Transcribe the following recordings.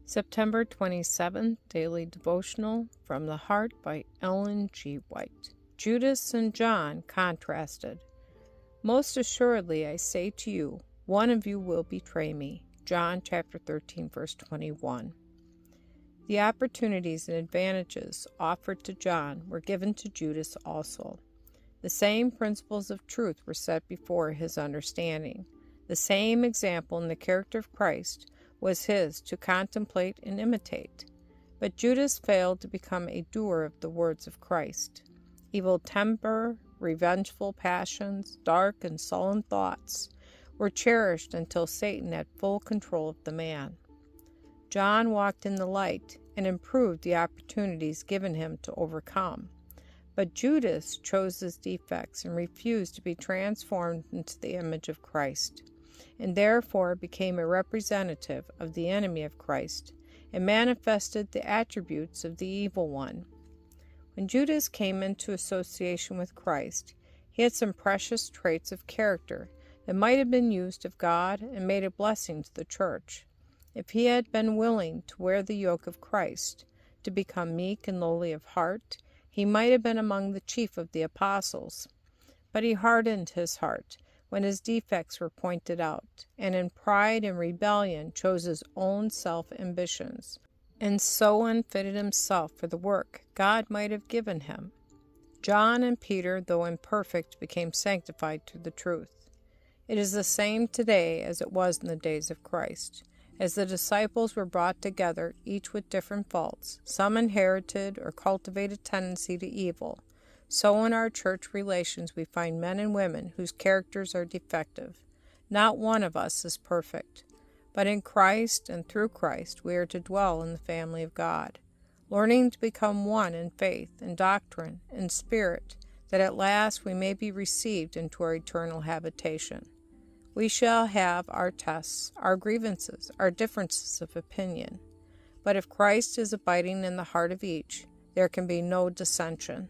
September 27th, Daily Devotional from the Heart by Ellen G. White. Judas and John contrasted. Most assuredly I say to you, one of you will betray me. John chapter 13, verse 21. The opportunities and advantages offered to John were given to Judas also. The same principles of truth were set before his understanding. The same example in the character of Christ was his to contemplate and imitate. But Judas failed to become a doer of the words of Christ. Evil temper, revengeful passions, dark and sullen thoughts were cherished until Satan had full control of the man. John walked in the light and improved the opportunities given him to overcome. But Judas chose his defects and refused to be transformed into the image of Christ, and therefore became a representative of the enemy of Christ and manifested the attributes of the evil one. When Judas came into association with Christ, he had some precious traits of character that might have been used of God and made a blessing to the church. If he had been willing to wear the yoke of Christ, to become meek and lowly of heart, he might have been among the chief of the apostles. But he hardened his heart when his defects were pointed out, and in pride and rebellion chose his own self-ambitions, and so unfitted himself for the work God might have given him. John and Peter, though imperfect, became sanctified through the truth. It is the same today as it was in the days of Christ. As the disciples were brought together, each with different faults, some inherited or cultivated tendency to evil, so in our church relations we find men and women whose characters are defective. Not one of us is perfect, but in Christ and through Christ we are to dwell in the family of God, learning to become one in faith and doctrine and spirit, that at last we may be received into our eternal habitation. We shall have our tests, our grievances, our differences of opinion. But if Christ is abiding in the heart of each, there can be no dissension.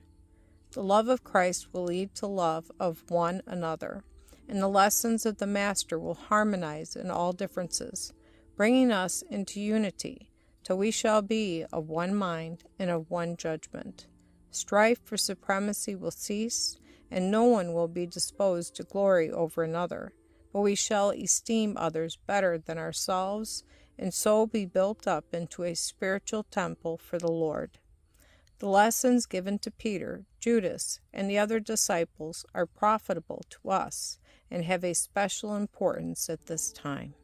The love of Christ will lead to love of one another, and the lessons of the Master will harmonize in all differences, bringing us into unity, till we shall be of one mind and of one judgment. Strife for supremacy will cease, and no one will be disposed to glory over another, but we shall esteem others better than ourselves, and so be built up into a spiritual temple for the Lord. The lessons given to Peter, Judas, and the other disciples are profitable to us and have a special importance at this time.